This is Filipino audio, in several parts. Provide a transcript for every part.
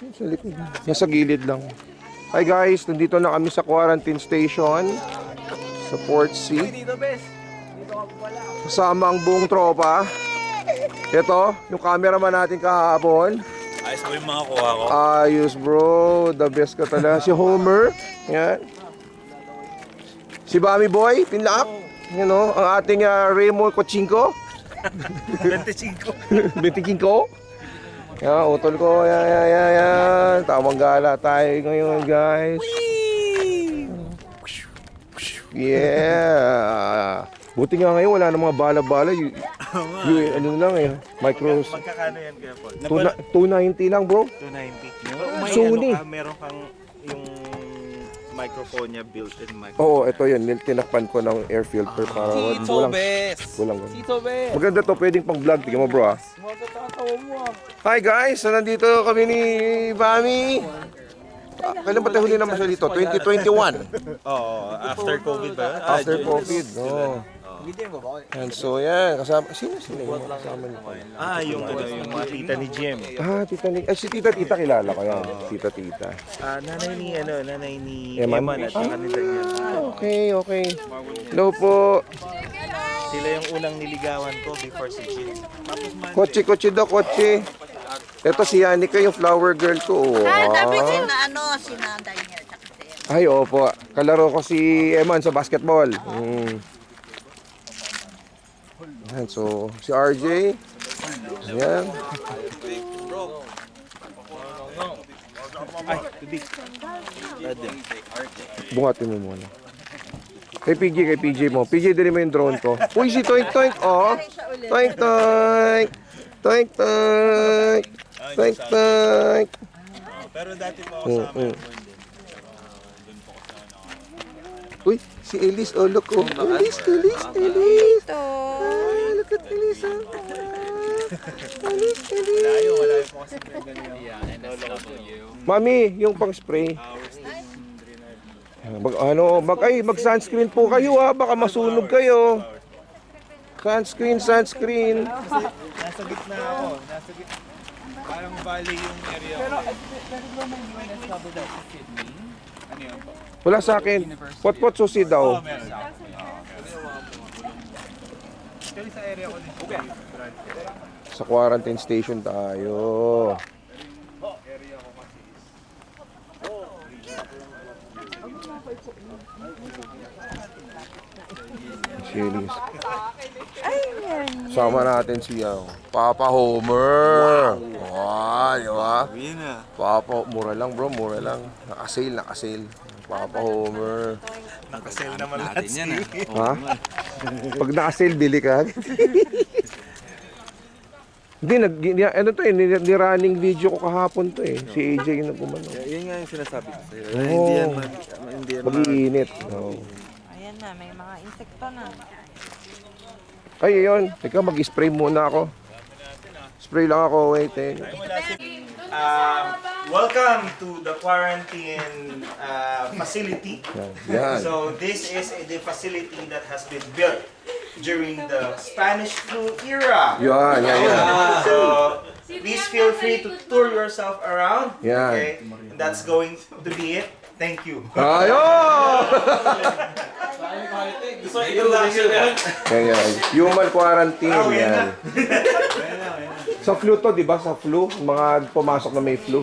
Sa likod. Yan sa gilid lang. Hi guys, nandito na kami sa quarantine station sa Port C. Kasama ang buong tropa. Ito, yung cameraman natin kahapon. Ayos po yung mga kuha ko. Ayos bro, the best ka talaga. Si Homer, yan. Si Bami Boy, pinlock. You know, ang ating Raymond Kochinko. 25. 25. Yan, utol ko, yan. Tamang gala tayo ngayon guys. Yeah. Buti nga ngayon wala na mga bala-bala. Ano lang eh, micros. Magkakano yan kaya Paul? 290 lang bro. 290. Sony. Meron kang yung microphone niya, built-in microphone. Oo, ito yun. Tinakpan ko ng air filter para walang maganda to, pwedeng pang vlog. Tingnan mo bro ah. Hi guys, so nandito kami ni Bami. Kailan ba tayo huli naman siya dito? 2021. Oo, after COVID ba? After COVID, no. And so yan, kasama, sino yung kasama niyo? Yung mga tita ni Jim. Tita ni, si Tita kilala ko yan. Tita. Nanay ni Eman? Eman at saka ni Daniel. Okay. Hello po. Sila yung unang niligawan ko before si Jim. Kotse daw. Ito si Yanika, yung flower girl ko. Sabi ko na sina Daniel. Ay, opo. Kalaro ko si Eman sa basketball. Yan, so, si RJ. Ayan. Ay, tubig. Bungatin mo muna. Kay PJ mo. PJ, dali mo yung drone ko. Uy, si Toink. Oh. Toink. Pero dati po ako sa Uy, si Elise. Oh, look. Oh. Elise. Look at Elise. Wala po kasi ganyan. Mami, yung pang spray. Mag-sunscreen po kayo ha. Baka masunog kayo. Sunscreen. Nasa gitna ako. Parang valley yung area. Pero ba may UNSW sa Sydney? Ano yun po? Wala sa akin. Pot susi daw. Meron. Actually sa area ko din. Sa quarantine station tayo. Serious. Sama natin si Papa Homer. Wow, di ba? Papa, mura lang bro, Nakasale. Papa Homer. Nakasale naman lahat yan. Ha? Pag nakasale, bili ka. Hindi, ni-running video ko kahapon to eh. Si AJ yung nagkumano. Yun nga yung sinasabi ko sa'yo. Hindi yan Mag-iinit. Ayan na, may mga insekto na. Ay, yun. Teka, mag-spray muna ako. Spray lang ako, wait eh. Welcome to the quarantine facility. Yan. So this is the facility that has been built during the Spanish flu era. Yan. So please feel free to tour yourself around. Yan. Okay, and that's going to be it. Thank you. Ayun! Yan. Human quarantine. Yan. Sa flu to, di ba? Sa flu, mga pumasok na may flu.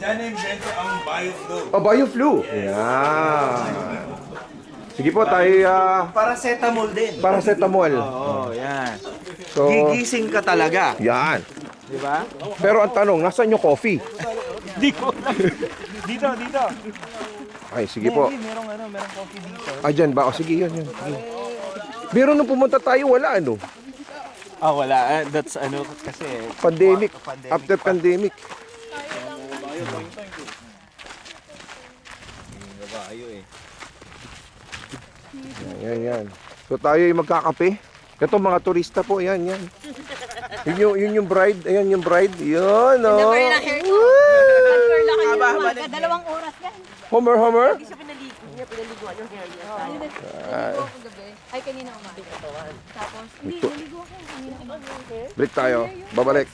Diyan na-invento ang BioFlu. BioFlu. Yan. Sige po, tayo Paracetamol din. paracetamol. Oo, yan. So, Gigising ka talaga. yan. Di ba? Pero ang tanong, nasaan yung coffee? Di ko lang. Dito. Ay, sige po. Merong coffee dito. Ah, dyan ba? O, sige, yan. Sige. Pero nung pumunta tayo, wala ano. Wala. That's kasi... Pandemic. After pandemic. Yan. So tayo yung magkakape. Ito mga turista po, yan. Yun yung bride. Ayan yung bride. Yun, oh. Dalawang oras yan. Homer. Hindi siya pinaliguan yung hair niya. Ay, kanina umaga. Tapos, hindi, naligo ako kanina umaga. Break tayo. Babalik.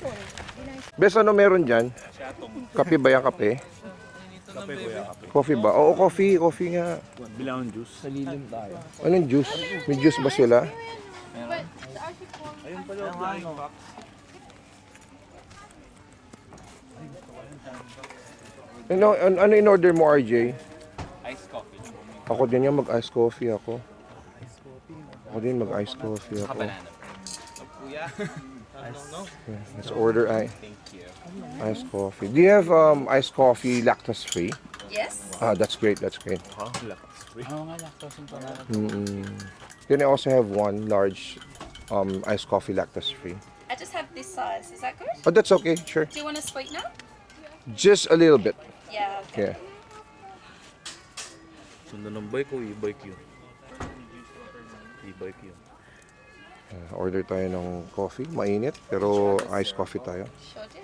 Bes, ano meron dyan? Kape ba yan, kape? Kape kuya, kape. Coffee ba? Oo, coffee. Coffee nga. Bilang juice. Salilim tayo. Anong juice? May juice ba sila? Ayun pala, flying fox. Ano in-order mo, RJ? Iced coffee. Ako din yan, mag-ice coffee ako. Ako din, mag-ice coffee ako. Kuya. Yeah, let's order Thank you. iced coffee. Do you have iced coffee lactose free? Yes. That's great, that's great. Oh, lactose free. Oo nga, lactose intolerant. Can I also have one large iced coffee lactose free? I just have this size. Is that good? Oh, that's okay, sure. Do you want a sweetener? Just a little bit. Yeah. Okay. Yeah. Sundan ng bike ko, e-bike yun. E-bike yun. Order tayo ng coffee, mainit, pero iced coffee tayo. Sure do.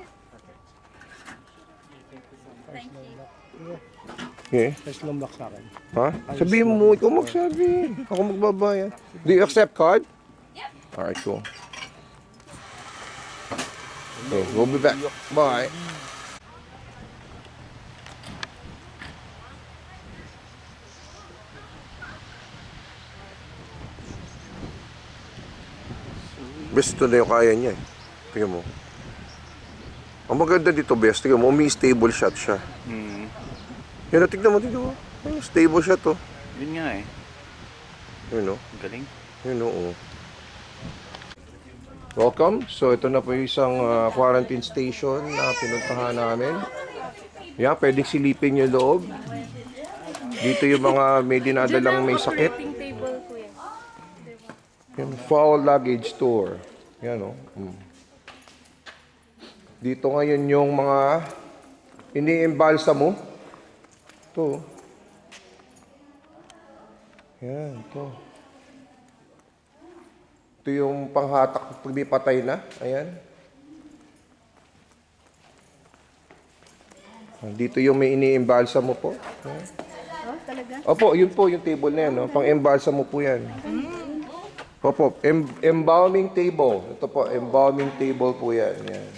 Thank you. Yeah. First lumbak sa akin. Ha? Sabihin mo, ikaw magsabi. Ako magbabayad. Do you accept card? Yep. Alright, cool. Okay, we'll be back. Bye. Best na yung kaya niya eh. Tingnan mo. Ang maganda dito, best. Tingnan mo, may stable shot siya. Yan, tignan mo dito. Stable shot to. Yun nga eh. Yun o. Galing. Yun o. Welcome. So ito na po yung isang quarantine station na pinuntahan namin. Yan, pwedeng silipin yung loob. Dito yung mga may dinadalang may sakit. Yan, foul luggage store. Yan o. Dito ngayon yung mga ini-embalsa mo. Ito. Yan, ito. Ito yung panghatak pag di patay na. Ayan. Dito yung may ini-embalsa mo po. Ayan. Oh, talaga? Opo, yun po yung table na yan. No? Pang-embalsa mo po yan. Opo, embalming table. Ito po, embalming table po yan. Yan.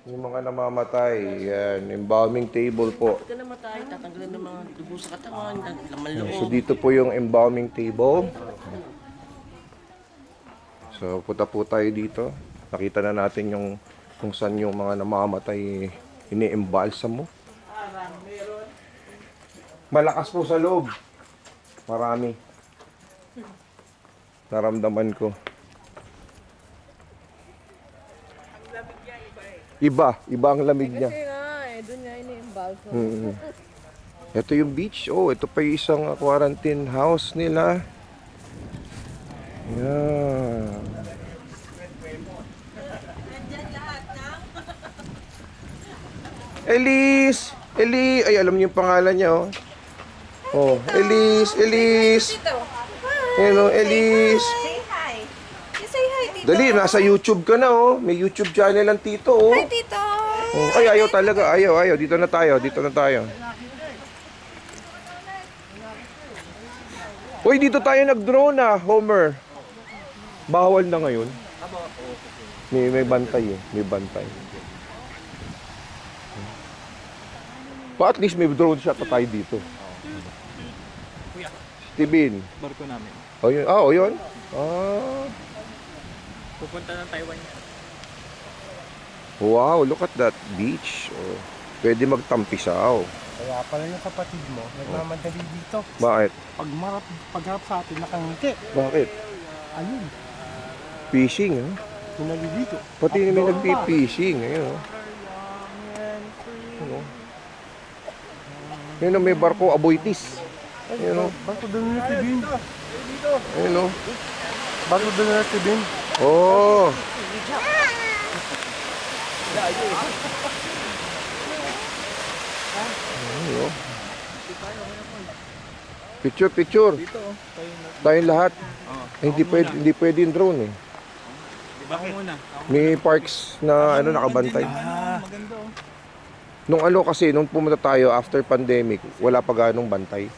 Yung mga namamatay, yan, embalming table po. Pagka namatay, tatanggalin ng mga dugo sa katawan, laman loob. So dito po yung embalming table. So punta po tayo dito. Nakita na natin yung kung saan yung mga namamatay ini-embalsa mo. Malakas po sa loob. Marami. Naramdaman ko. Iba ang lamig niya. Kasi nga eh, doon nga ini-embalso. Ito yung beach. Oh, ito pa yung isang quarantine house nila. Yan. Elise! Ay, alam niyo yung pangalan niya, oh. Oh, Elise! Hello, Elise! Say hi. You say hi, Tito. Dali, nasa YouTube ka na, oh. May YouTube channel ang tito, oh. Hi, Tito. Oh, ay, ayaw talaga. Ayaw. Dito na tayo. Uy, dito tayo nag-drone ah, Homer. Bawal na ngayon. May bantay eh. May bantay. Pa at least may drone shot pa tayo dito. Steven. Barko namin. Oh, yun. Oh, yun. Ah. Pupunta ng Taiwan yan. Wow, look at that beach. Oh, pwede magtampisaw. Kaya pala yung kapatid mo, nagmamadali dito. Bakit? Pagharap sa atin, nakangiti. Bakit? Ayun, Fishing, ah. pinalilito. Pati may nagpi-fishing. Ayun, oh. Ano? Ayun, oh, may barko, Aboitis. Ayun, oh. Barko doon na si Bin. Ayun, oh. Barko doon na si Bin. Oh. Ayun, oh. Picture. Tayong lahat. Eh, hindi pwede yung drone eh. Bakit? May parks na nakabantay. Maganda oh. Nung kasi, nung pumunta tayo after pandemic, wala pa ganong bantay.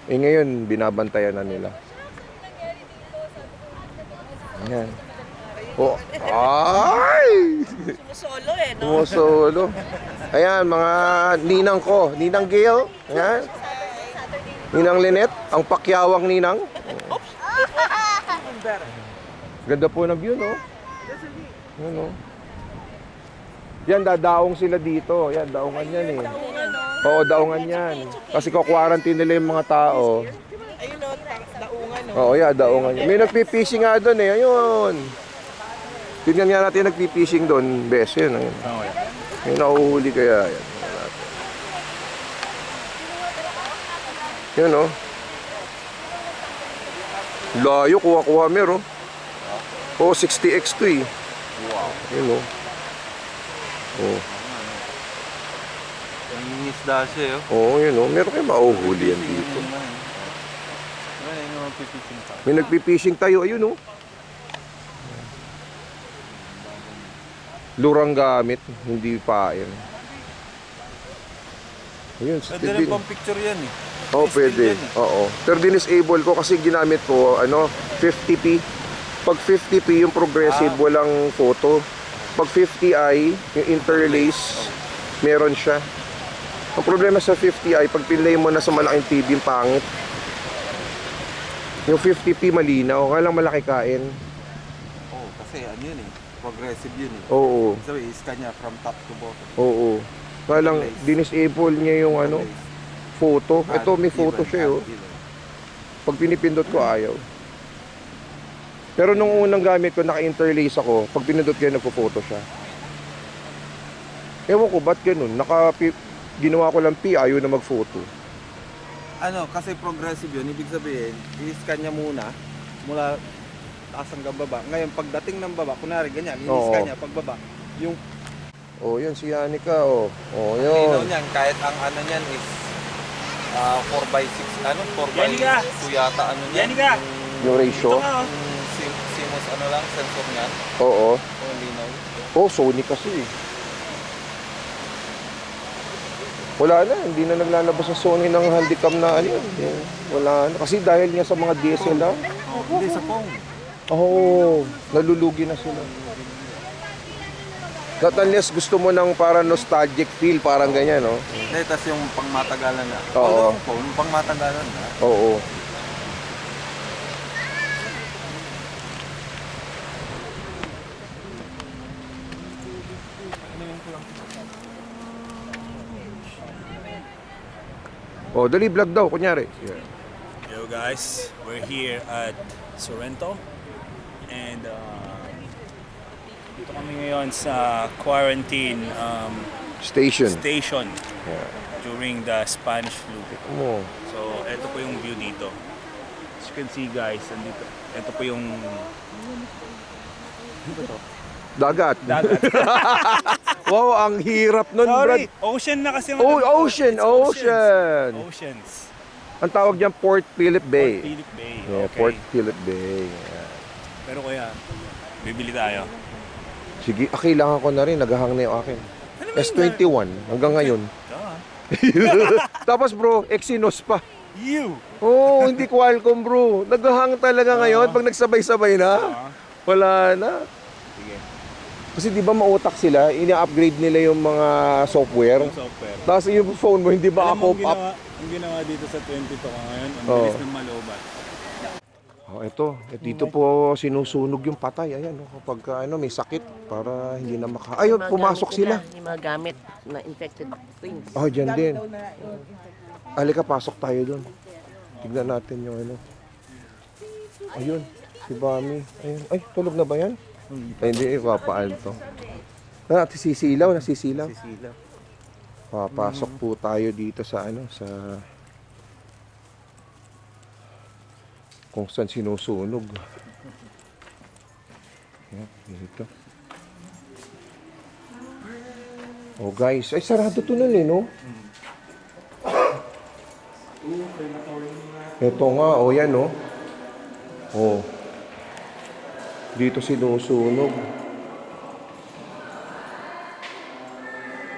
Eh ngayon, binabantayan na nila. Ayan. Oh, ay! Sumusolo eh, no? Sumusolo. Ayan, mga ninang ko. Ninang Gail. Ayan. Ninang Lynette. Ang pakyawang ninang. Ganda po ng view, no? Ayan, no? Yan, dadaong sila dito. Yan, daungan yan eh. Oo, daungan yan. Kasi ko-quarantine nila yung mga tao. Ayun o, daungan o. Oo, yeah, daungan yan. May nagpipishing nga doon eh. Ayun. Tingnan nga natin nagpipishing doon. Bes, yun. Ayun. May nahuhuli kaya. Yan. Yan, oh. Layo, kuha-kuha meron. Oo, 60x to eh. Wow. Yun, oh. Oh. Ang isda siya, oh. Oo, yun, oh. Meron kayo mauhuli yan dito. Ayun yung mga pipicing pa. May nagpipishing tayo. Ayun, oh. Lurang gamit, hindi pa yan. Ayun, Pwede still rin din. pang picture yan, eh. Oo, pwede. yan, eh. Oo. Pero dinisable ko kasi ginamit ko, 50p. Pag 50p yung progressive, walang photo. Pag 50i, yung interlace, meron siya. Ang problema sa 50i, pag pinlay mo na sa malaking TV, yung pangit. Yung 50p malinaw, kaya lang malaki kain. Oo, kasi ano yun, eh. Progressive yun, eh. Oo, Sabi, i-scan niya from top to bottom. oo. Kaya lang, dinisable niya yung photo. Ito, may photo siya, oh. Pag pinipindot ko, ayaw. Pero nung unang gamit ko, naka-interlace ako. Pag pinindot ko, nagpo-photo siya. Ewan ko, ba't ganun? Ginawa ko lang P, ayaw na mag-photo. Ano, kasi progressive yun, ibig sabihin, i-scan niya muna, mula taas hanggang baba. Ngayon, pagdating ng baba, kunwari ganyan, i-scan Oo. niya, pagbaba, yung Oh, yun, si Anika, oh. Oh, linaw yun. niyan, kahit ang ano niyan is 4x6, 4x2 yata, ano niyan, Yung ratio. yung CMOS sensor niyan, Oo. yung linaw. Oh, Sony kasi. Wala na, hindi na naglalabas sa Sony ng handycam na ano yun. Wala na. Kasi dahil nga sa mga DSLR. Hindi, sa phone. Oh, nalulugi na sila. Not unless gusto mo ng para nostalgic feel, parang ganyan, no? Hindi, tas yung pangmatagalan na. Oo. Although yung phone, pangmatagalan na. Oo. Oh, dali vlog daw, kunyari. Yeah. Hello guys, we're here at Sorrento and dito kami ngayon sa quarantine Station. station Yeah. during the Spanish flu. Oh. So, ito po yung view dito. As you can see guys, andito. Ito po yung Dagat. dagat. Wow, ang hirap nun, Sorry, Brad. ocean na kasi. Oh, ocean, It's ocean. Oceans. Ang tawag diyan Port Phillip Bay. Phillip Bay. Yeah, Okay. Port Phillip Bay. Yeah. Pero kuya, bibili tayo. Sige, kailangan ko na rin. Naghahang na yung akin. S21 hanggang ngayon. Ah. Tapos bro, Exynos pa. You! Oo, hindi Qualcomm bro. Naghahang talaga ngayon pag nagsabay-sabay na. Wala na. Sige. Kasi di ba mautak sila, ini-upgrade nila yung mga software. Software. Tapos yung phone mo hindi ba Alam mo, pop up? ang ginawa dito sa 22 ka ngayon, ang Oo. bilis ng malobat. Oh, ito. Dito po sinusunog yung patay. Ayan, oh, kapag may sakit para hindi na maka... Ayun, pumasok sila. Yung mga gamit na infected things. Oh, dyan din. Halika, pasok tayo doon. Tignan natin yung ano. Ayun, si Bami. Ayun. Ay, tulog na ba yan? Ay, hindi, papaan to. Nasisilaw. Sisilaw. Papasok po tayo dito sa sa kung saan sinusunog. Yan, dito. Oh guys, ay sarado to nun no? Ito nga, yan no? Oh. Dito sinusunog.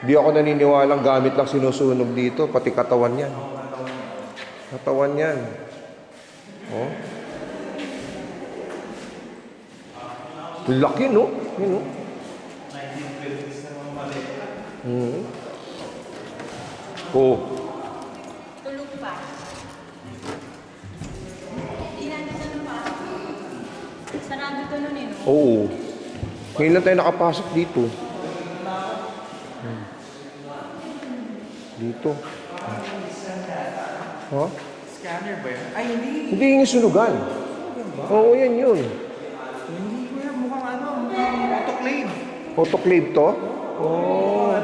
Di ako naniniwalang gamit lang sinusunog dito, pati katawan yan. Katawan yan. Oh. Laki, no? Yun, no? 1950s na mga mali. Oh. Tulog pa. Ilan na ano pa? Sarado to nun eh. No? Oo. Ngayon lang tayo nakapasok dito. Dito. Ha? Scanner ba yun? Ay, hindi. Hindi yung sunugan. Oo, yan yun. Hindi ko yan. Mukhang autoclave. Autoclave to? Oo.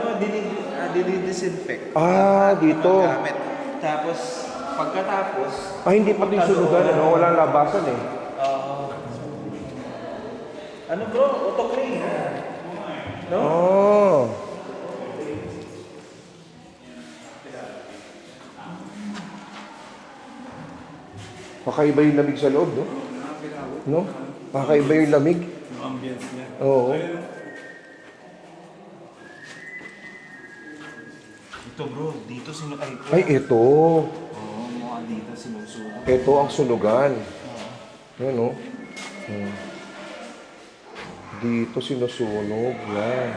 Dinidisinfect. Dito. Gamit. Tapos, pagkatapos, Hindi pa yung sunugan. Ano? Walang labasan eh. ano bro? Autoclave. Oh. Kakaiba yung lamig sa loob, no? No? Kakaiba yung lamig. Yung ambience niya. Oo. Ito bro, dito Ay, ito. Oo, mukha dito sinusunog. Ito ang sunugan. Yan, no? Dito sinusunog. Yan.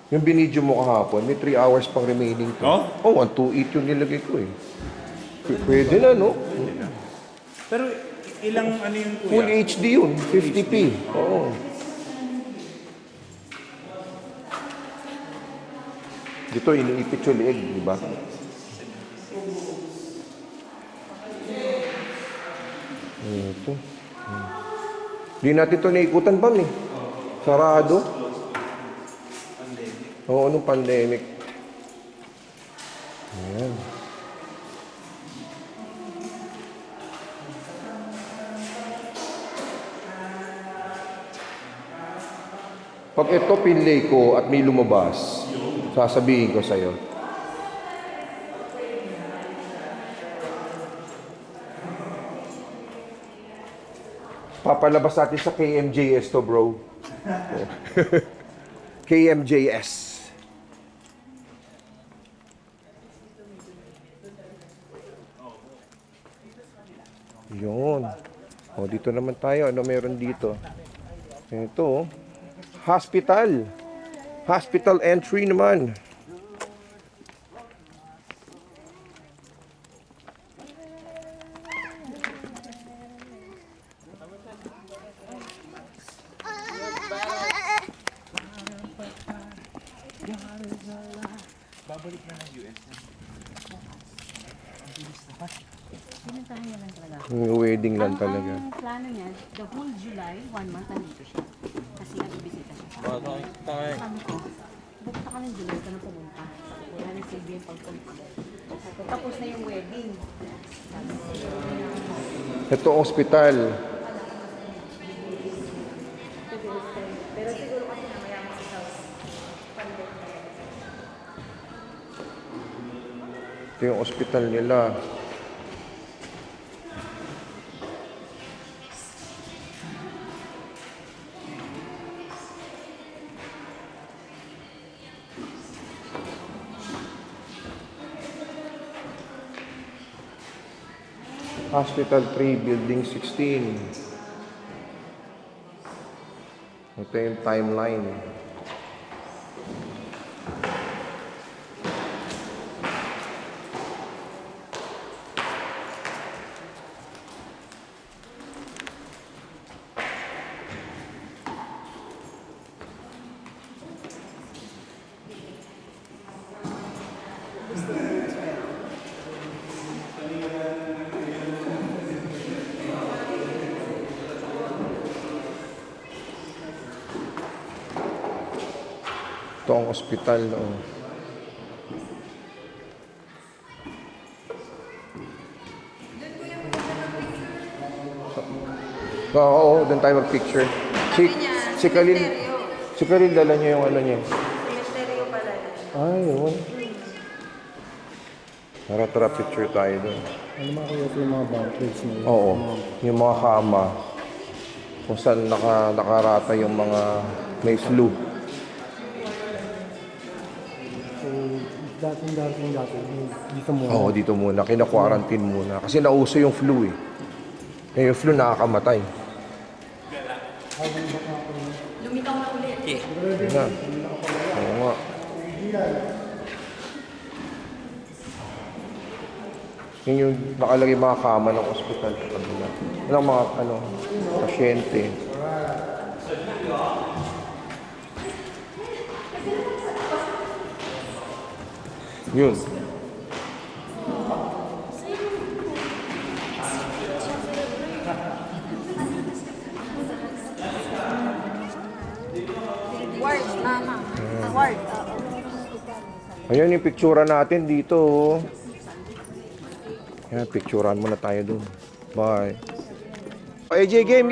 Yung binidyo mo kahapon, may 3 hours pang remaining to. Oh? Oh, 128 yung nilagay ko eh. Pwede na, no? Pero ilang ano yun kuya? Full HD yun, 50p. Oo. Dito, iniipit yung leeg, di ba? Ito. Di natin ito naikutan pa, eh. Sarado. Oo, nung pandemic. Ayan. Pag ito pinlay ko at may lumabas, sasabihin ko sa'yo. Papalabas natin sa KMJS to, bro. KMJS. Yun. O, dito naman tayo. Ano meron dito? Ito, oh. Hospital. Hospital entry naman. Babalik na ng US. Pinuntahan niya lang talaga. Wedding lang talaga. Ang plano niya, the whole July, 1 month nandito siya. Kasi nag-ibisita siya sa akin. Sabi ko, ba't ka ng July ka na pumunta? Sabi ko, wala nang silbi yung pagpunta. Sabi ko, tapos na yung wedding. Sabi ko, Ito, hospital. Pero siguro kasi namaya kasi sa pandemic. Ito yung hospital nila. Hospital 3, Building 16. Ito yung timeline. Ito ang ospital, no? Oo, doon tayo mag-picture. Si, si Kalil, si Kalil, dala niyo yung ano niya. Misteryo pala yun. Ay, yun. Tara, picture tayo doon. Ano mga kaya ito yung mga banquets na yun? Oo, yung mga kama. Kung saan nakarata yung mga may flu. So, dating dati. Dito muna. Oo, dito muna. Kina-quarantine muna. Kasi nauso yung flu eh. Eh, yung flu nakakamatay. Lumitaw na ulit. Yun na. Oo nga. Yun yung nakalagay mga kama ng ospital. Walang mga pasyente. Yun. Ward, mama. Ward. Ayan yung pictura natin dito. Oh. Ayan, picturean muna tayo dun. Bye. AJ, game.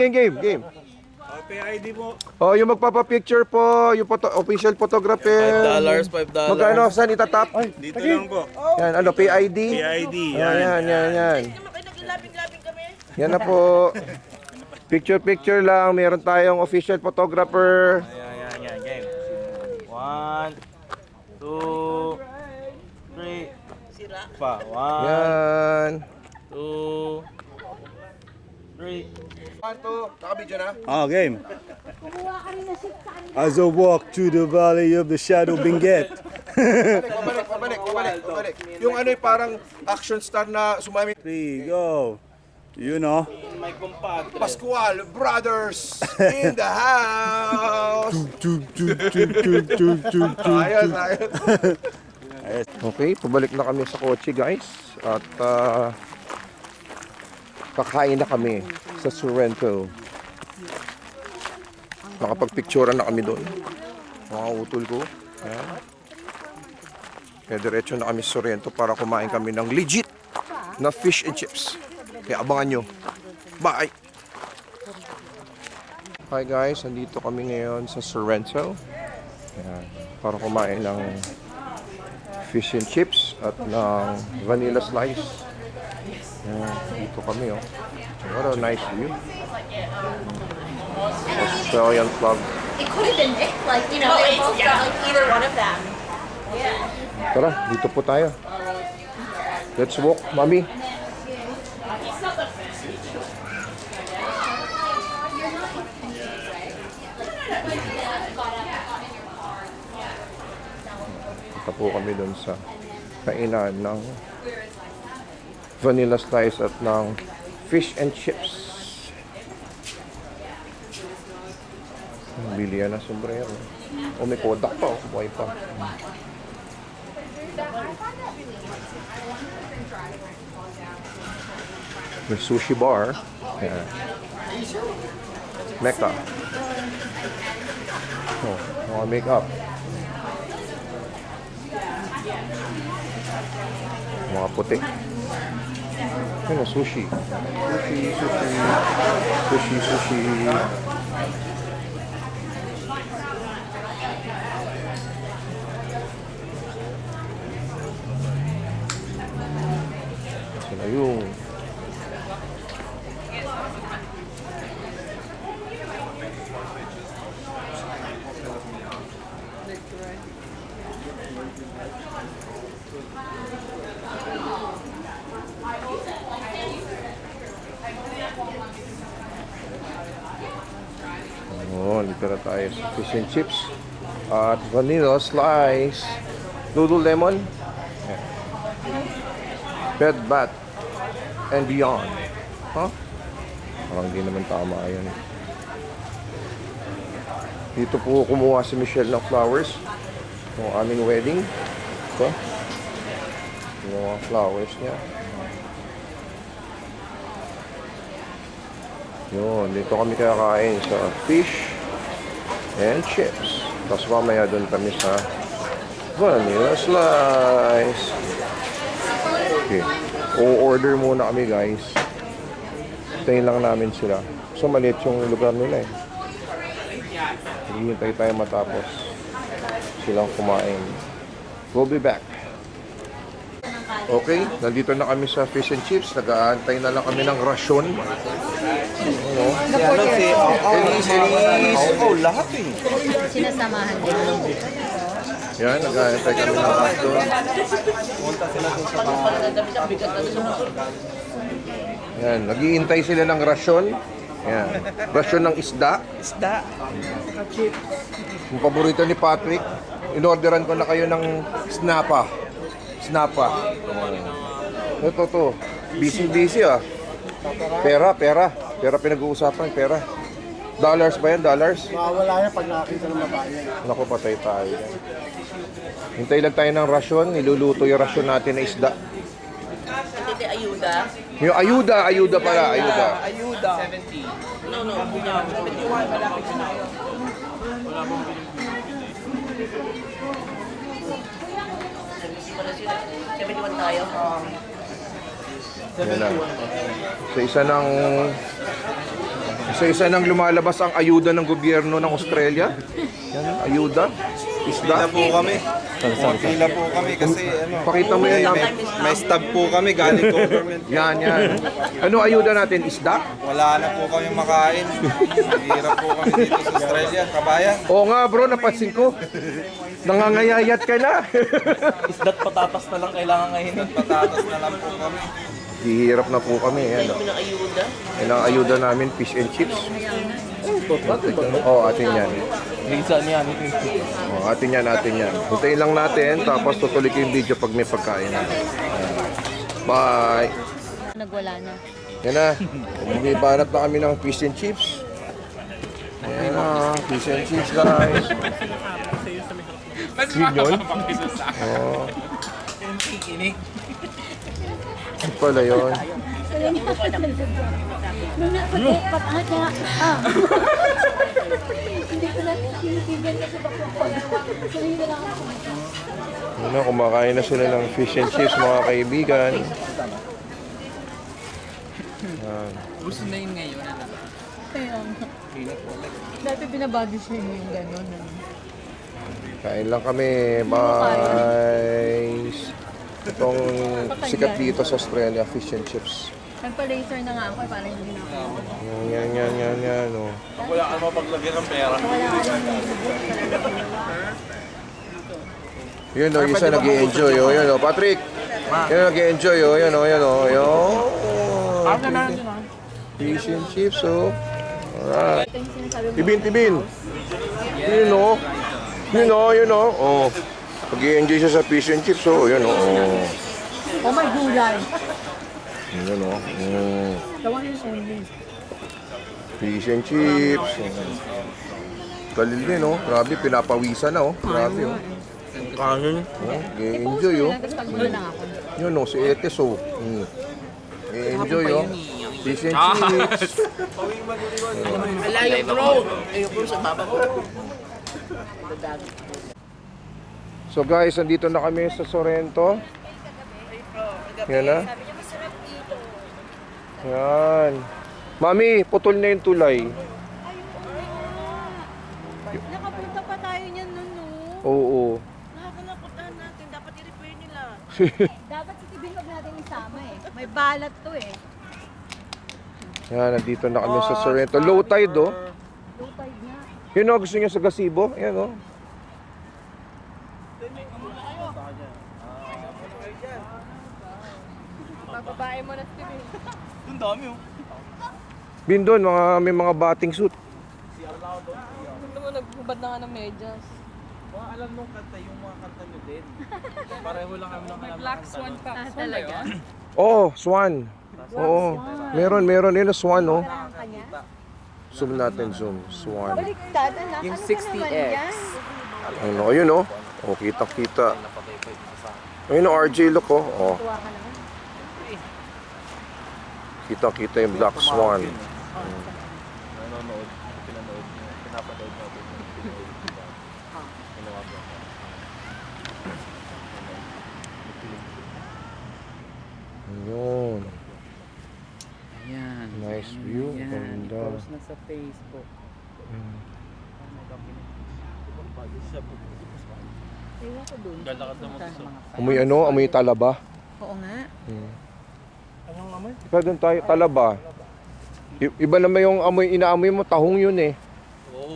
PID po. Oh, yung magpapa-picture po, yung official photographer. $5. Magkano? Saan itatap? Dito lang po. Yan, ano, PID? PID. Oh, yan. Yan na po. Picture lang. Meron tayong official photographer. Yan. Game. 1, 2, 3. Sira. Pa. 1, Yan. 2, 3. Nakabidyo na? Game. As I walk through the valley of the shadow Benguet. Pabalik. Yung ano yung parang action star na sumami. 3, go. You know. Pascual Brothers in the house. Ayos. Okay, pabalik na kami sa kotse guys. At kakain na kami sa Sorrento. Nakapagpicturean na kami doon. Mga utol ko. Ayan. Kaya diretso na kami sa Sorrento para kumain kami ng legit na fish and chips. Kaya abangan nyo. Bye! Hi guys, nandito kami ngayon sa Sorrento. Ayan. Para kumain ng fish and chips at ng vanilla slice. Ayan, dito kami oh. What a nice view. Australian flag. It could have been Nick, like, you know, they both got like either one of them. Tara, dito po tayo. Let's walk, mami. Punta po kami doon sa kainan ng vanilla slice at ng fish and chips. Bili yan na sombrero. O may Kodak pa, buhay pa. May sushi bar. Ayan. Mecca. Oh, mga make-up. Mga puti. Ano, sushi. Sushi. Sila yung dito na tayo sa fish and chips at vanilla slice, Lululemon, Bed Bath and Beyond. Parang hindi naman tama yan. Dito po kumuha si Michelle ng flowers ng aming wedding. Ito, yung mga flowers niya. Yun, dito kami kakain sa fish and chips. Tapos mamaya doon kami sa vanilla slice. Okay. O-order muna kami guys. Tayin lang namin sila. So maliit yung lugar nila eh. Hihintay tayo matapos silang kumain. We'll be back. Okay, nandito na kami sa fish and chips. Nag-aantay na lang kami ng rasyon. Ano? Elise. Oh, lahat eh. Sinasamahan din. Yan, nag-aantay kami ng bus doon. Yan, naghihintay sila ng rasyon. Yan, rasyon ng isda. Isda. Yung paborito ni Patrick, inorderan ko na kayo ng snappa. Snappa. Ito to. Busy ah. Pera pinag-uusapan, pera. Dollars ba yan? Dollars? Mawawala yan pag nakakita ng babae. Naku, patay tayo. Hintay lang tayo ng rasyon. Niluluto yung rasyon natin na isda. Hindi, ayuda. Yung ayuda pala, ayuda. Ayuda. No, 71, malapit na tayo. Wala sila. 71 tayo. Yan na. Isa nang lumalabas ang ayuda ng gobyerno ng Australia. Yan, ayuda. Pila Isda. po kami. Pila po kami kasi Pakita mo yan. may stab po kami galing government. Yan. Ano ayuda natin? Isda? Wala na po kami makain. Hirap po kami dito sa Australia, kabayan. Oo nga bro, napansin ko. Nangangayayat ka na. Isda't patatas na lang kailangan ngayon. Patatas na lang po kami. Hihirap na po kami. Yan, Kami ng ayuda. yan ang ayuda namin, fish and chips. Oo, atin yan. Lisa niya. Oo, atin yan. Hintayin lang natin, tapos tutuloy ko yung video pag may pagkain na. Bye! Nagwala na. Yan na. Bumibanat na kami ng fish and chips. Yan na, fish and chips guys. Yun yun? Oo. Ano pala yun? Hindi ko na tinitigan kasi Yun na, kumakain na sila ng fish and chips mga kaibigan. Yan. Gusto na yun ngayon. Dati binabagi siya yung gano'n. Kain lang kami. Bye! Itong sikat dito sa Australia, fish and chips. Nagpa-laser na nga ako para hindi na ako. Yan. Oh. Wala ka mapaglagyan ng pera. Wala ka lang Yun o, isa nag-i-enjoy o. Yun o, Patrick. Yun nag-i-enjoy o. Yun o. Fish and chips o. Alright. ito yung sinasabi mo. Tibin. Yun o. Oh. Nag-i-enjoy siya sa fish and chips o. Yun o. Oh my gulay. Yun o. The one is only. Fish and chips. Kalil din o. Grabe, pinapawisan na o. Grabe o. Kanin. Nag-i-enjoy o. Tapos pagbulo lang ako. Yun o, si Etes o. Nag-i-enjoy o. Fish and chips. Alayo bro. Ayaw bro sa baba ko. So guys, andito na kami sa Sorrento. Yan na. Yan. Mami, putol na yung tulay. Nakapunta pa tayo niyan nun, no? Oo. Nakakalakutan natin. Dapat i-repair nila. Dapat si Tibin wag natin isama eh. May balat to eh. Yan, nandito na kami sa Sorrento. Low tide oh. Low tide na. Yun o, gusto niya sa gazebo. Yan o. Bababae mo na si Tibin. Ang dami oh. Bindon, may mga bathing suit. Gusto mo naghubad na nga ng medyas. Mga alam nung kanta, yung mga kanta nyo din. Pareho lang kami ng alam. Black Swan pa. Talaga? Oh, swan. Oo. Meron. Yun o, swan o. Ang kanya. Zoom natin, zoom. Swan. Baliktad, anak. Yung 60X. Ano, ayun o. Oh, kita. Ayun o, RJ look o. Oh. Tuwa ka naman. Kita yung Black Swan. Nanonood. Pinanood. Pinapanood natin. Ayun. Ayan. Nice view. Ganda. na sa Facebook. Ewan ko dun. Galakad naman sa... Amoy talaba. Oo nga. Anong amoy? Iba doon tayo, talaba. Iba naman yung inaamoy mo, tahong yun eh.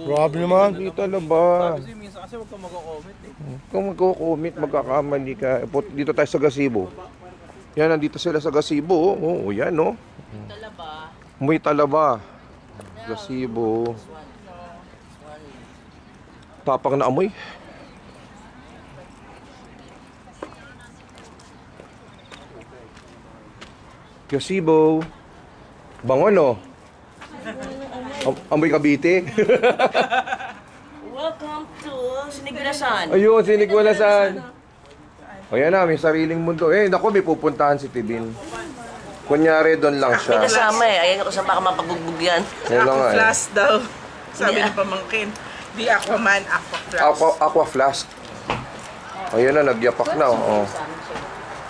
Grabe naman. Hindi talaba. Kasi minsan kasi huwag kang mag-comment eh. Kung magko-commit, magkakamali ka. Dito tayo sa gazebo. Yan, nandito sila sa gazebo. Oh, yan, no? Talaba. May talaba. Gazebo. Tapang na amoy. Gazebo. Bango, no? Amoy Cavite. Welcome to Sinigurasan. Ayun, Sinigwalasan. O yan na, may sariling mundo. Eh, naku, may pupuntahan si Tibin. Kunyari, doon lang May siya. kasama eh. Ayan ako sa baka mapagbubog yan. Yan lang nga eh. Flash daw. Sabi ng pamangkin. Di Aquaman, Aqua Flash. Aqua flask. Ayun na, nagyapak na. Oh.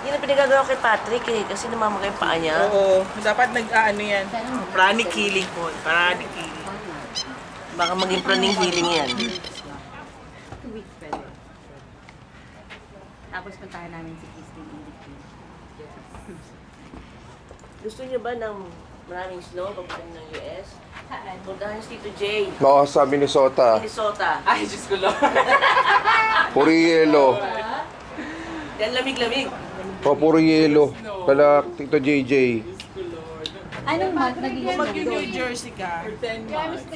Yan ang pinagagawa kay Patrick eh. Kasi namamagay yung paa niya. Oo, dapat nag-ano yan. Pranic healing po. Pranic healing. Baka maging praning healing yan. 2 weeks pwede. Tapos puntahan namin si Christine. Gusto niyo ba ng maraming snow pagpunta ng US? Puntahan si Tito J. Oo, sa Minnesota. Minnesota. Ay, Diyos ko lang. Puro yelo. Yan lamig-lamig. O, puro yelo. Kala Tito JJ. Anong month naging Mag-New Jersey ka. 10 months.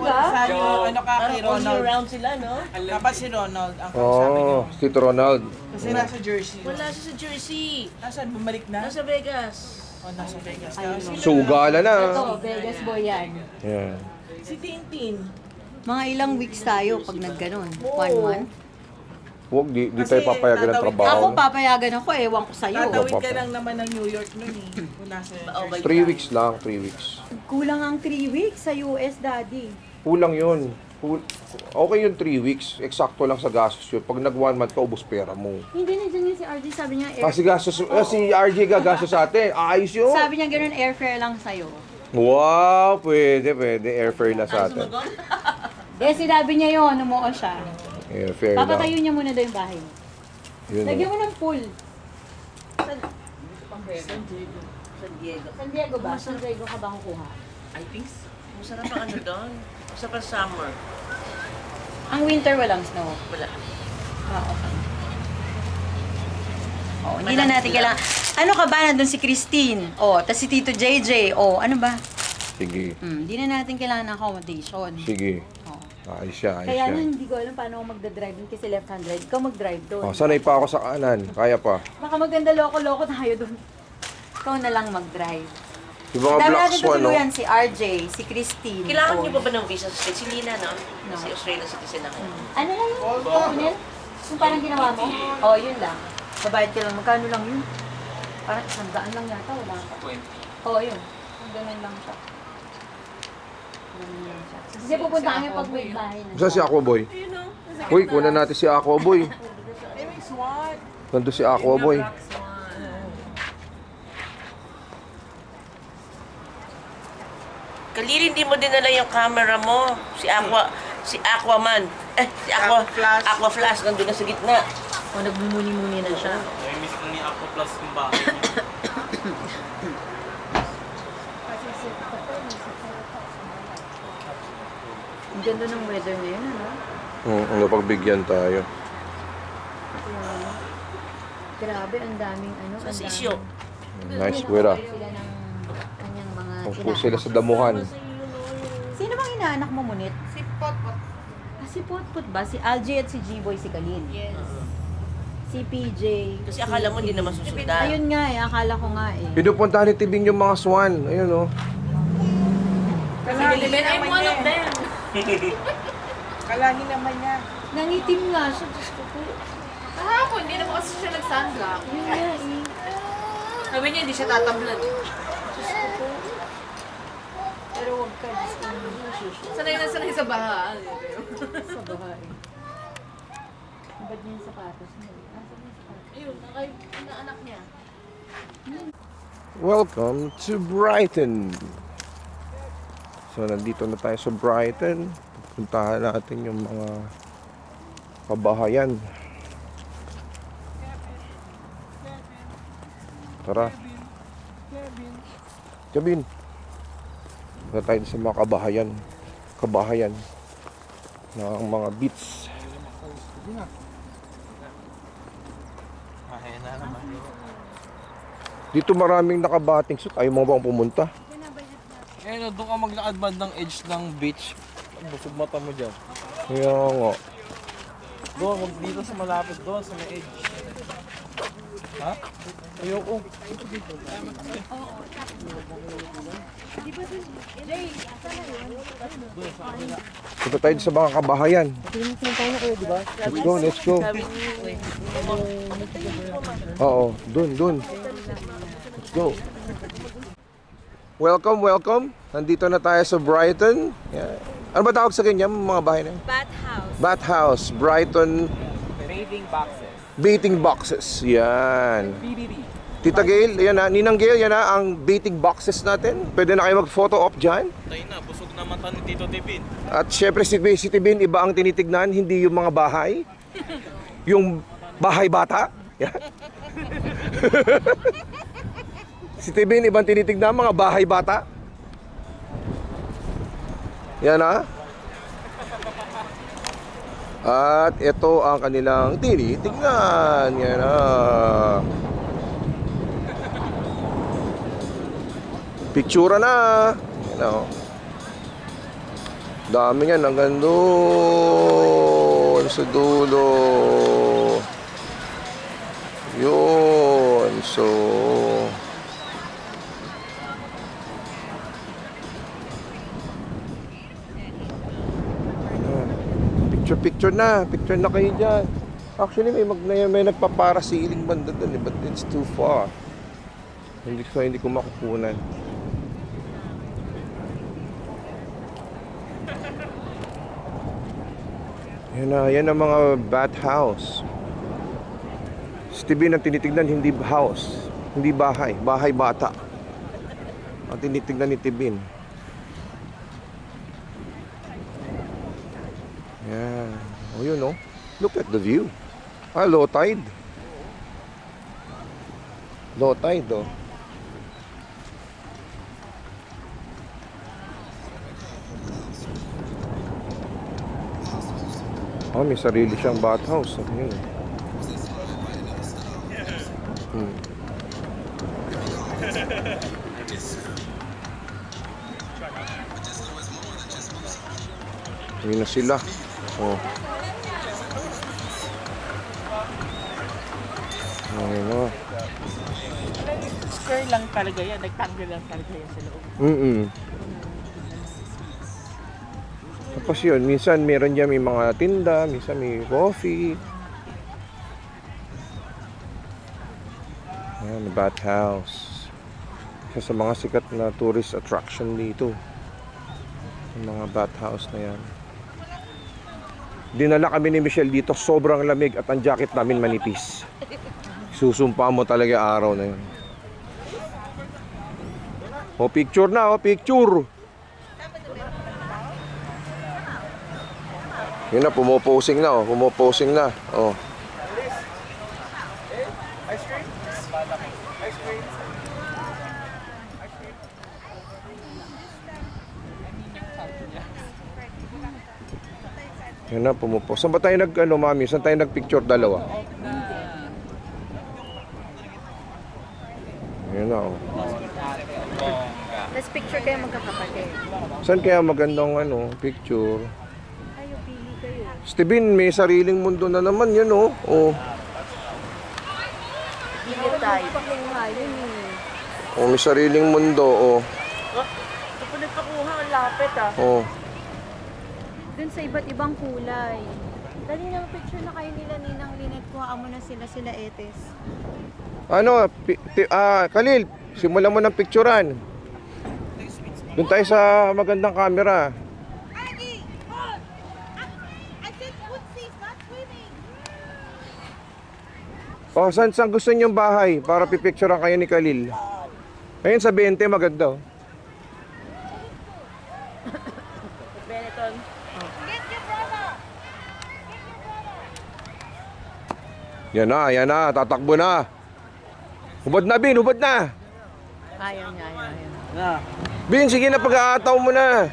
Sabi mo, ano ka kay All year Ronald? round sila, no? Dapat si Ronald ang kasabi niyo. Oh, Tito Ronald. Kasi nasa Jersey. Wala siya sa Jersey. Nasaan? Bumalik na? Nasa Vegas. O, nasa Vegas ka. Sugala na. Ito, Vegas boy yan. Yan. Si Tintin. Mga ilang weeks tayo pag nagganon. 1 month. Huwag, di tayo papayagan ng trabaho. Ako papayagan ako, ewan ko sa'yo. Tatawid ka lang naman ng New York nun eh. Kung nasa Jersey. 3 weeks lang, 3 weeks. Kulang ang 3 weeks sa US, daddy. Kulang yun. Okay yung 3 weeks. Eksakto lang sa gastos yun. Pag nag 1 month ka, ubos pera mo. Hindi na dyan yun si RJ, sabi niya Kasi gastos, si RJ gagastos sa atin. Ayos yun. Sabi niya ganun, airfare lang sa'yo. Wow, pwede. Airfare na sa atin. Sinabi niya yun, umuo siya. Airfare lang. Papatayo niya muna daw yung bahay. Yun, Lagyan mo ng pool. San Diego. San Diego ba? San Diego ka ba kukuha? I think so. Masarap ang ano doon. Masarap ang summer. Ang winter walang snow. Wala. Okay. Oh, hindi na natin kailangan. Ano ka ba? Nandun si Christine. Oh, tas si Tito JJ. Oh, ano ba? Sige. Hindi na natin kailangan ng accommodation. Sige. Oh. Ayos siya, ayos Kaya siya. nun, hindi ko alam paano ako magdadrive dun kasi left-handed. Ikaw mag-drive doon. Oh, sanay pa ako sa kanan. Kaya pa. Baka maganda loko-loko tayo doon. Ikaw na lang mag-drive. Yung mga Dami Black natin Swan, no? tutuluyan, si RJ, si Christine. Kailangan oh. niyo pa ba ng visa sa States? Si Lina, no? Kasi Australian citizen ako. Ano lang yun? Tunnel? Yung parang ginawa mo? Oh, yun lang. Babayad ka lang. Magkano lang yun? Parang 100 lang yata. Wala ka. 20. Oo, yun. Ganun lang siya. Ganun lang siya. Kasi pupunta kami pag may bahay na. Saan si Aquaboy? Uy, kunan natin si Aquaboy. Nandun si Aquaboy. Kalili, hindi mo dinala yung camera mo. Si Aquaman. Si Aqua Flash. Nandun na sa gitna. O, nagmumuni-muni na siya. Miss ko ni Aqua Plus yung bahay. Ang ganda ng weather ngayon, ano? Ano pagbigyan tayo? Grabe, ang daming ano. Sa ang sisyo. daming- Nice weather. Sila ng kanyang mga Upo sila sa damuhan. Sino bang inaanak mo, Munit? Si Potpot. Ah, si Potpot ba? Si Algie at si G-Boy, si Kalin. Yes. Si PJ. Kasi akala mo hindi naman susundan. Ayun nga eh, akala ko nga eh. Pinupuntahan ni Tibing yung mga swan. Ayun, oh. Kalahin naman one niya. of them. Kalahin naman niya. Nangitim nga siya, Diyos ko po. Kahapon, hindi naman kasi siya nag-sunblock. Yun nga eh. Sabi niya, hindi siya tatamlan. Pero wag ka, Diyos ko. Sanay na sanay sa baha. Sa bahay. Ang bad niya yung sapatos niya. Asa niya yung sapatos? Ayun, anak niya. Welcome to Brighton. So, nandito na tayo sa Brighton. Puntahan natin yung mga kabahayan. Tara. Kevin. Punta tayo sa mga kabahayan ng mga beach. Kaya na naman. Dito maraming nakabating suit. Ayaw mo bang pumunta? Eh, no, doon ka maglakad bandang edge ng beach. Busog mata mo dyan. Kaya nga. Doon, wag dito sa malapit doon, sa may edge. Ha? Ayoko. Punta tayo sa mga kabahayan. Let's go, let's go. Oo, dun. Let's go. Welcome, welcome. Nandito na tayo sa Brighton. Yeah. Ano ba tawag sa kanya, mga bahay na yun? Bathhouse. Bathhouse, Brighton Bathing boxes. Baiting Boxes. Yan. BBB. Tita Gail, yan na. Ninang Gail, yan na ang baiting boxes natin. Pwede na kayo mag-photo op dyan. Tayo na, busog na mata ni Tito Tibin. At syempre si Tibin, iba ang tinitignan, hindi yung mga bahay. Yung bahay bata. Yan. Si Tibin, ibang tinitignan, mga bahay bata. Yan na. At ito ang kanilang tinitignan. Yan na. Picture na. Yan na. Dami yan hanggang doon sa dulo. Yun. So picture na kayo dyan. Actually may nagpapara-ceiling banda dun eh, but it's too far. Hindi ko makukunan. Yan ang mga bathhouse. Stevie ang tinitignan, hindi house, hindi bahay, bahay bata. Ang tinitignan ni Tibin. Yan. Oh, yun oh. Look at the view. Low tide. Low tide oh. May sarili siyang bathhouse. Yun. Yun na sila. Oh. Ayun na. Square lang talaga yan, rectangle lang talaga yan sa loob. Tapos yun, minsan meron dyan may mga tinda, minsan may coffee. Ayan, bathhouse. Isa sa mga sikat na tourist attraction dito. Yung mga bathhouse na yan. Dinala kami ni Michelle dito, sobrang lamig at ang jacket namin manipis. Susumpa mo talaga araw na yun. O picture na, o picture. Yun na, pumoposing na, pumoposing na. Oh. Ice cream? Ice cream? Yun na, pumupos. Saan ba tayo mami? Saan tayo nagpicture dalawa? Yun na, oh. Let's picture kayo magkakapatid. Saan kaya magandang picture? Kayo, pili kayo. Steven, may sariling mundo na naman yan, oh. Oh. Pili tayo. Pakuha yun eh. Oh, may sariling mundo, oh. Ito po nagpakuha, ang lapit ah. Oh. Dun sa iba't ibang kulay. Dali na picture na kayo nila Ninang Linet. Kuhaan mo na sila Etes. Khalil, simulan mo ng picturean. Doon tayo sa magandang camera. Oh, saan gusto niyong bahay para pipicturean kayo ni Khalil? Ayun sa 20 maganda. Oh. Benetton. Yan na, tatakbo na. Hubad na, Bin, hubad na. Ayaw niya. Bin, sige na, pag-aataw mo na.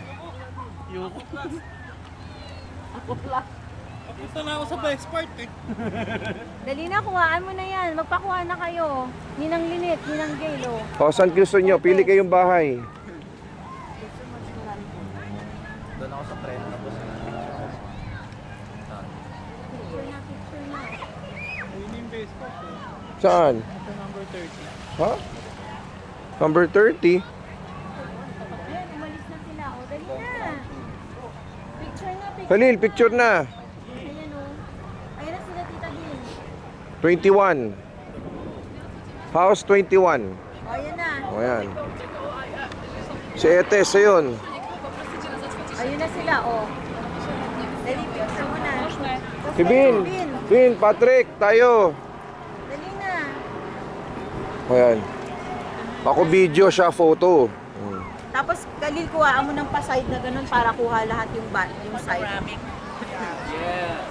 Ako lang. Gusto na ako sa best part eh. Dali na, kuhaan mo na yan. Magpakuha na kayo. Ninang Linit, Ninang Gail, oh. O, saan gusto nyo? Pili kayong bahay. Doon ako sa tren. Tapos Picture na, picture na. yun yung best part eh. Saan? Ito number 30. Ha? Number 30? Ayan, umalis na sila. O, dali na. Picture na, picture. Khalil, picture na. Ayan, oh. Ayan na sila, Tita Bin. 21. House 21. O, ayan na. O, yan. Si Etes, ayun. Ayun na sila, oh. Dali, picture mo na. Si Bin. Bin, Patrick, tayo. Dali na. O, yan. Ako video, siya photo. Tapos, Khalil, kuhaan mo ng pa-side na ganun para kuha lahat yung side. Panoramic. Yes.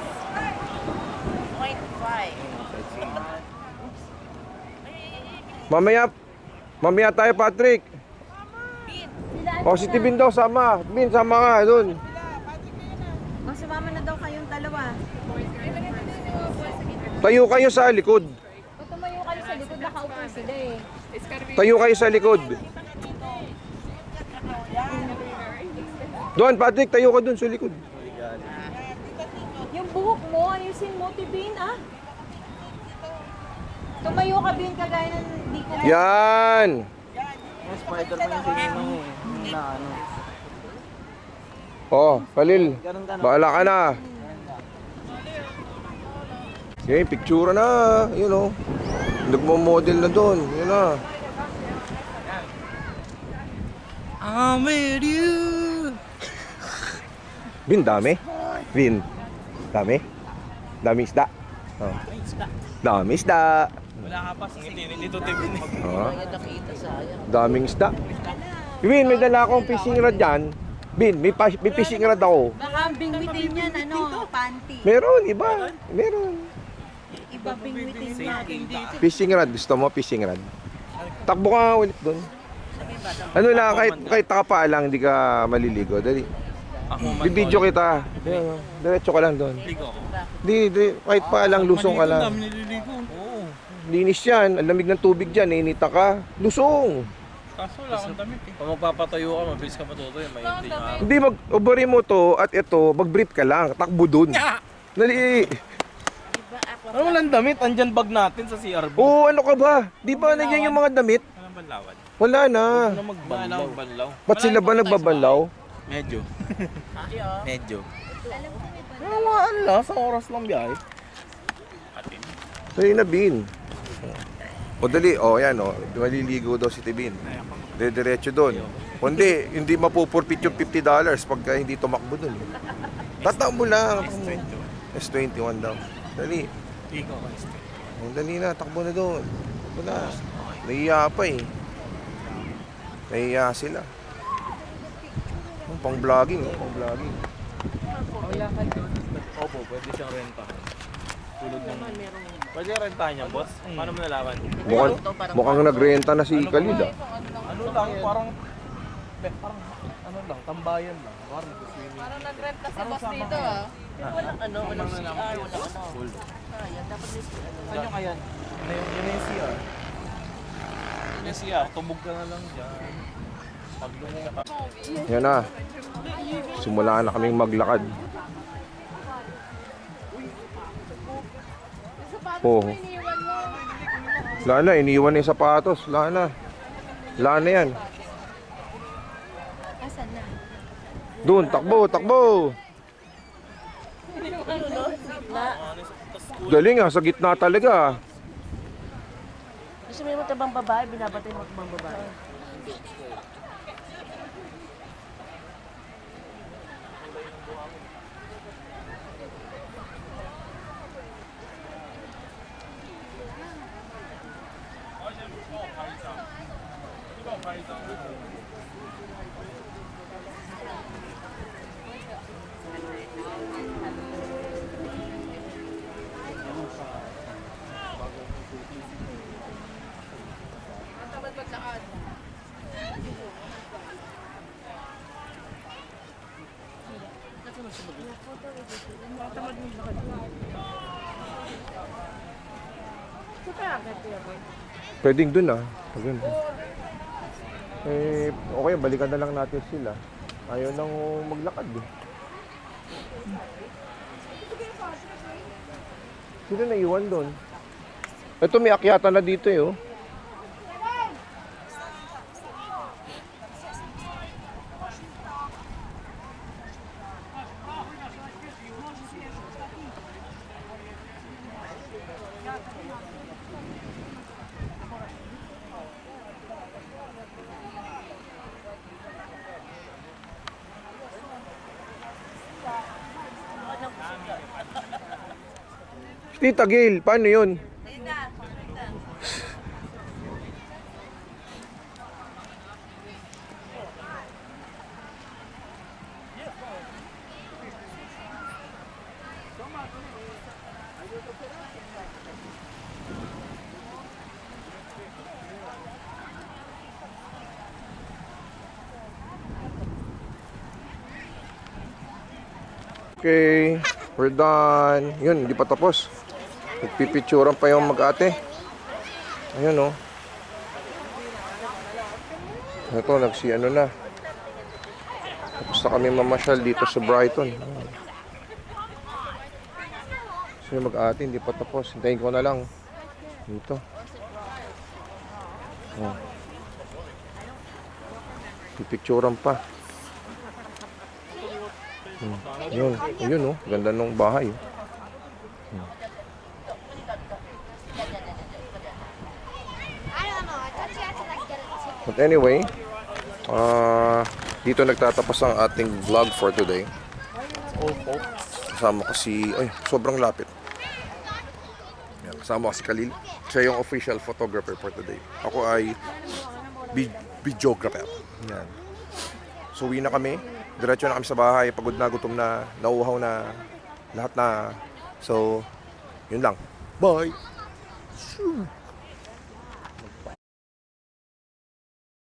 0.5. Mamaya tayo, Patrick. O, si Tibin daw, sama. Bin, sama ka, dun. O, sumama na daw kayong dalawa. Tayo kayo sa likod. O, tumayo kayo sa likod, nakaupo sila eh. Tayo kayo sa likod. Doon, Patrick, tayo ka dun sa likod. Yung buhok mo, ayusin mo, Tibin, ah. Tumayo ka, Bin, kagaya ng di ko. Yan. Spider-Man yung sinunong eh. Na ano. Oh, Khalil, Ganun ka na. bahala ka na. Okay, picture na. Yun o. Nagmo-model na doon. Yun na. I'm with you. Bin, dami. Bin, dami. Dami isda. Oh. Dami isda. Wala ka pa ngiti ni Tito Tibin eh. Oh. Daming isda. Bin, may dala akong fishing rod dyan. Bin, may fishing rod ako. Baka ang bingwitin yan, ano, panty. Meron, iba. Meron. Iba bingwitin natin dito. Fishing rod. Gusto mo fishing rod? Takbo ka ulit doon. Ano lang, kahit taka lang, hindi ka maliligo. Dali. Ako man. Bibidyo kita. Diretso ka lang doon. Ligo ako. Di, kahit pa lang, lusong ka Ang lang. dami nililigo. Oo. Linis yan. Ang lamig ng tubig dyan. Inita ka. Lusong. Kaso wala akong damit eh. Kung magpapatayo ka, mabilis ka matutoy. May hindi nga. Hindi, mag-ubari mo to at ito, mag-brief ka lang. Takbo dun. Dali. Ano walang damit? Andyan bag natin sa CRB. Oo, ano ka ba? Di ba nandiyan yung mga damit? Walang banlawan. Wala na. Ano magbanlaw? Ba't sila ba nagbabanlaw? Medyo. Medyo. Wala lang. Sa oras lang biyahe. Dali na, Bin. O dali, yan o. Maliligo daw si Tibin. Diretso doon. Hindi mapupurpit yung $50 pagka hindi tumakbo doon. Tatakbo mo lang. S21 daw. Dali. Ligo ka. Dali na, takbo na doon. Wala. Nahiya pa eh. Nahiya sila. Pang vlogging, pang vlogging. Opo, pwede siyang rentahan. Tulog ng... Pwede rentahan niya, boss? Paano mo nalaman? Mukhang nagrenta na si Khalid ah. Ano lang, parang... ano lang, tambayan lang. Parang nag-rent na si boss dito ah. Walang ano, walang CR, walang ano. Full. Kaya, dapat may CR. Saan yung kayan? Yun yung CR. Yung CR, tubog ka na lang dyan. Pag lumika. Yan na. Simula na kaming maglakad. Oh. Wala na, iniwan na yung sapatos. Wala na. Wala na yan. Asan na? Doon, takbo, takbo. Galing ah, sa gitna talaga. Kasi may matabang babae, binabatay mo matabang babae. Tamad mo Pwedeng dun ah. Ayun. Okay, balikan na lang natin sila. Ayaw nang maglakad eh. Sino naiwan doon? Ito may akyata na dito eh oh. Tita Gail, paano yun? Okay, we're done. Yun, hindi pa tapos. Nagpipicturan pa yung mag-ate. Ayun oh. Ito, ano na. Tapos na kami mamasyal dito sa Brighton. So yung mag-ate, hindi pa tapos. Hintayin ko na lang. Dito. Oh. Pipicturan pa. Yun, ayun oh. Ganda ng bahay oh. But anyway, dito nagtatapos ang ating vlog for today. Kasama ko si, sobrang lapit. Yan, kasama ko si Khalil. Siya yung official photographer for today. Ako ay videographer. Yan. So uwi na kami. Diretso na kami sa bahay. Pagod na, gutom na, nauuhaw na, lahat na. So, yun lang. Bye!